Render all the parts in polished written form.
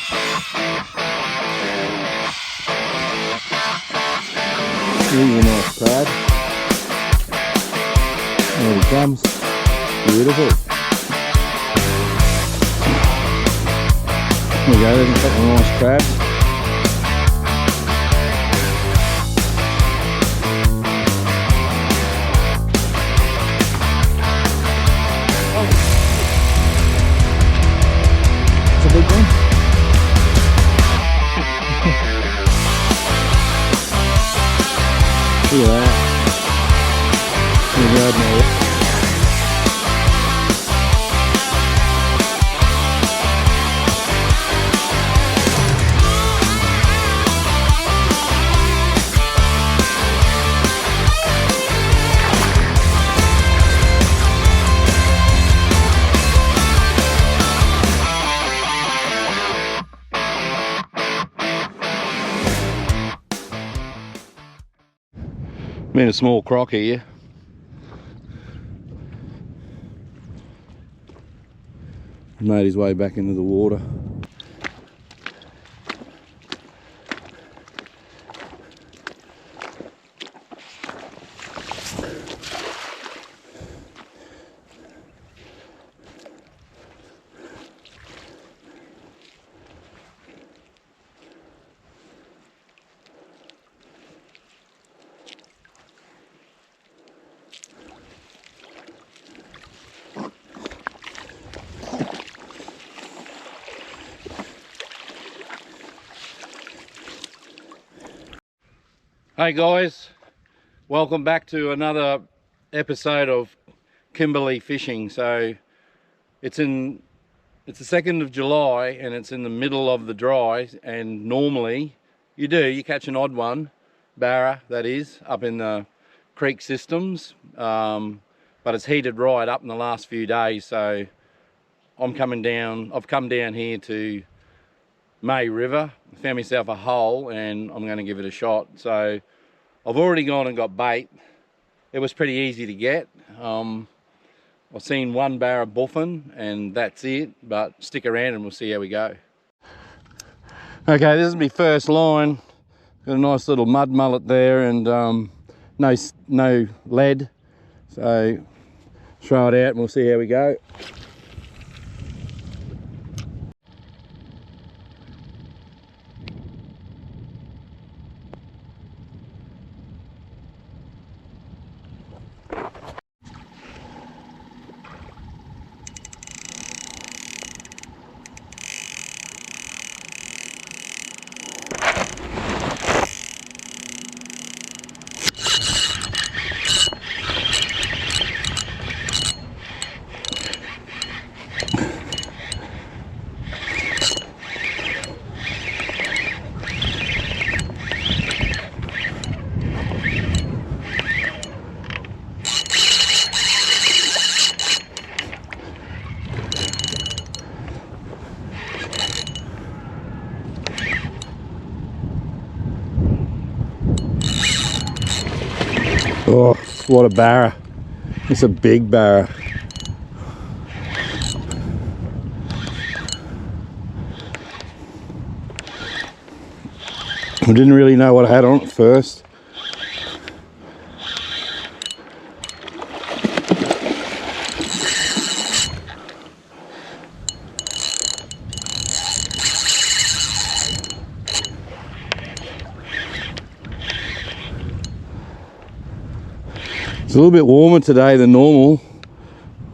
Here's a nice crab. There he comes. Beautiful. There we go, there's a couple of nice crabs. It's a big one. Look at that. Look at that. Been a small croc here. Made his way back into the water. Hey guys, welcome back to another episode of Kimberley fishing. So it's the 2nd of July and it's in the middle of the dry, and normally you catch an odd one, barra that is, up in the creek systems, but it's heated right up in the last few days. So I've come down here to May River, found myself a hole and I'm going to give it a shot. So I've already gone and got bait. It was pretty easy to get. I've seen one barra buffing and that's it, but stick around and we'll see how we go. Okay, this is my first line. Got a nice little mud mullet there and no lead. So throw it out and we'll see how we go. Oh, what a barra. It's a big barra. I didn't really know what I had on at first. It's a little bit warmer today than normal.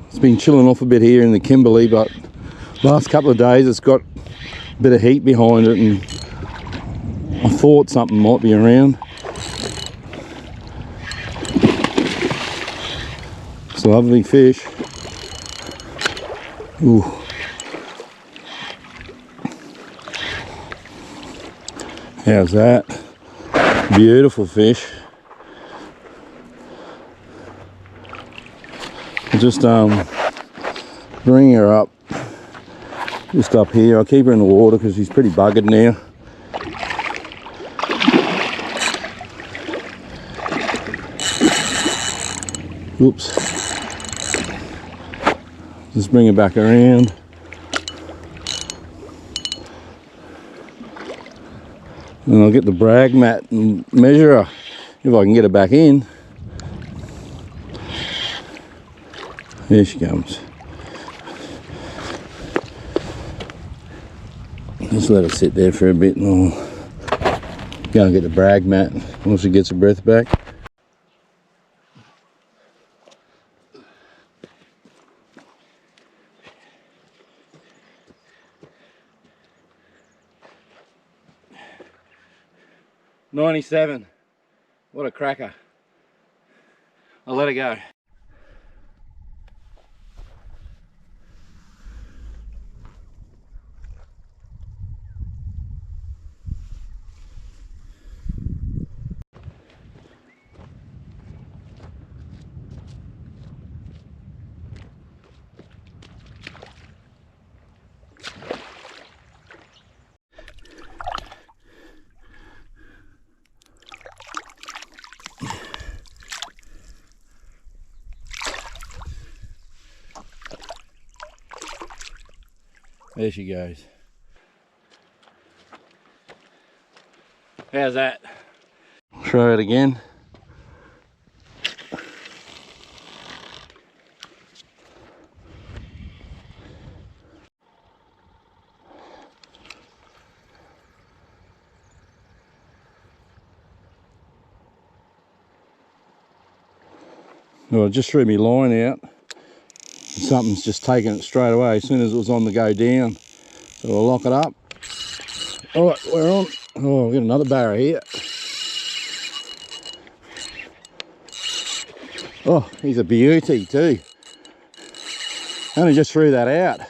It's been chilling off a bit here in the Kimberley, but last couple of days it's got a bit of heat behind it and I thought something might be around. It's a lovely fish. Ooh. How's that? Beautiful fish. Just bring her up, just up here. I'll keep her in the water because she's pretty buggered now. Oops. Just bring her back around. And I'll get the brag mat and measure her if I can get her back in. Here she comes. Just let her sit there for a bit and I'll go and get the brag mat once she gets her breath back. $97. What a cracker. I'll let her go. There she goes. How's that? Try it again. Well, I just threw my line out. Something's just taken it straight away as soon as it was on the go down. So we'll lock it up. All right, we're on. Oh, we've got another barra here. Oh, he's a beauty too. Only just threw that out.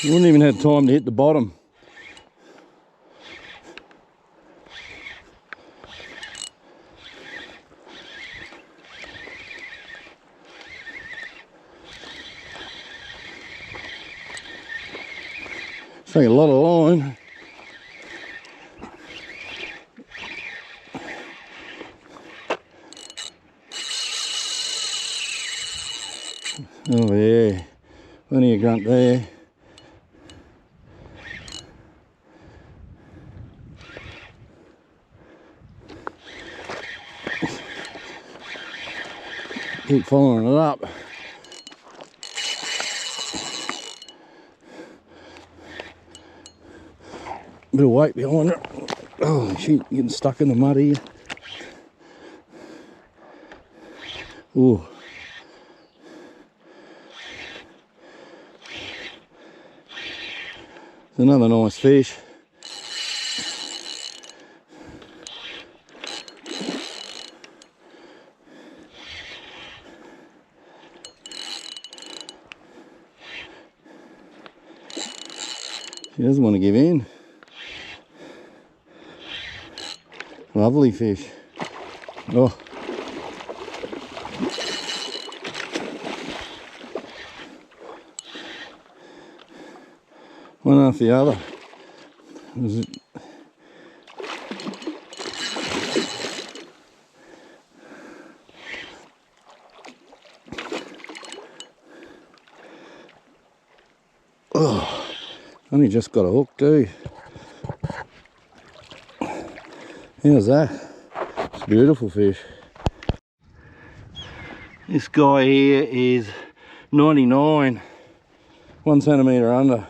You wouldn't even have time to hit the bottom. It's taking a lot of line. Oh yeah, plenty of grunt there. Keep following it up. Bit of weight behind her. Oh shoot, getting stuck in the mud here. Ooh. It's another nice fish. She doesn't want to give in. Lovely fish. Oh. One after the other. Oh, only just got a hook too. How's that? It's a beautiful fish. This guy here is 99, 1 centimetre under.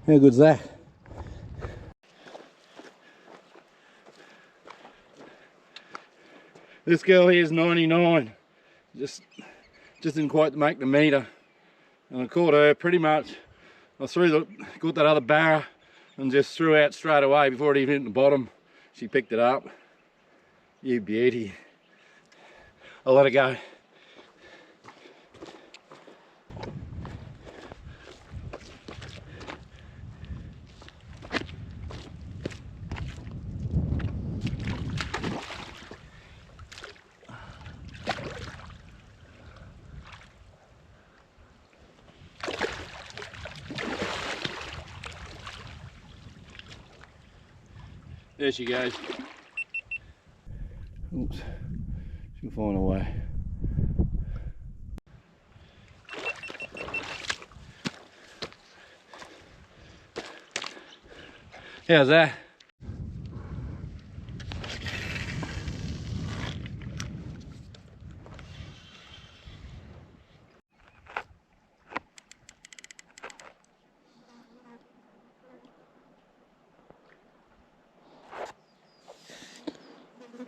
How good's that? This girl here is 99. Just didn't quite make the meter. And I caught her pretty much. I got that other barra and just threw out straight away before it even hit the bottom. She picked it up. You beauty. I'll let her go. There she goes. Oops, she'll find a way. How's that?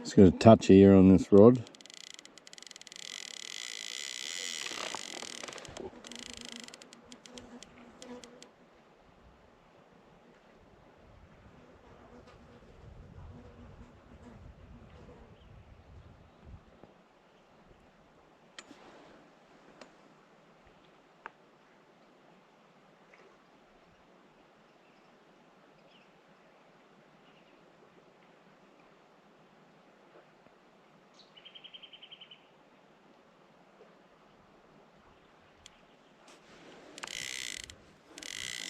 It's got a touch here on this rod.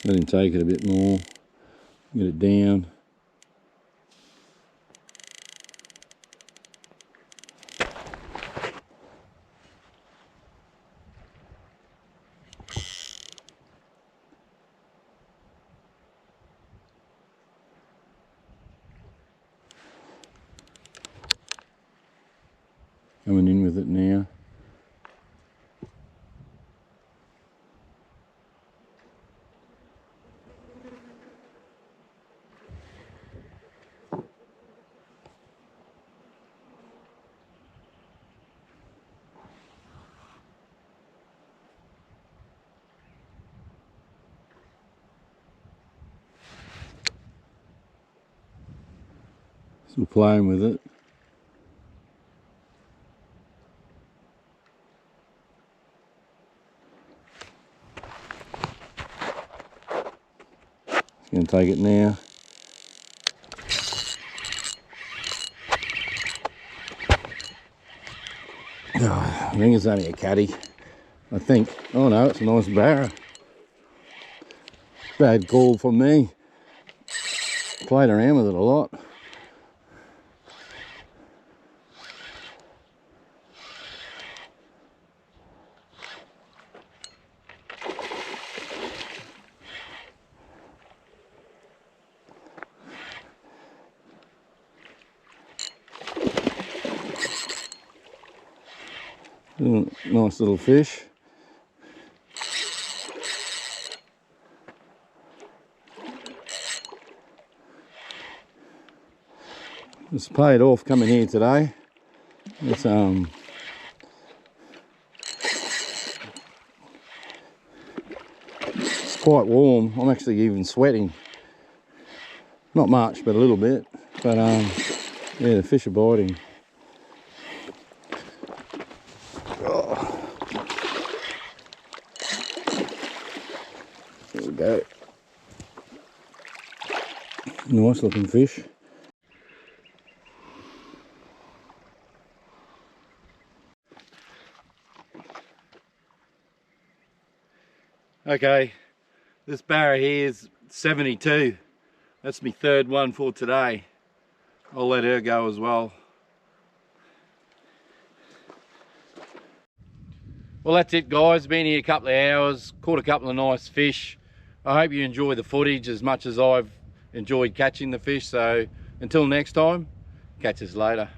Let him take it a bit more, get it down. Coming in with it now. Still playing with it. Just going to take it now. Oh, I think it's only a caddy. I think. Oh no, it's a nice barra. Bad call from me. Played around with it a lot. Nice little fish. It's paid off coming here today. It's quite warm. I'm actually even sweating. Not much, but a little bit. But yeah, the fish are biting. Oh. There we go. Nice looking fish. Okay, this barra here is 72. That's my third one for today. I'll let her go as well. Well, that's it guys, been here a couple of hours, caught a couple of nice fish. I hope you enjoy the footage as much as I've enjoyed catching the fish. So until next time, catch us later.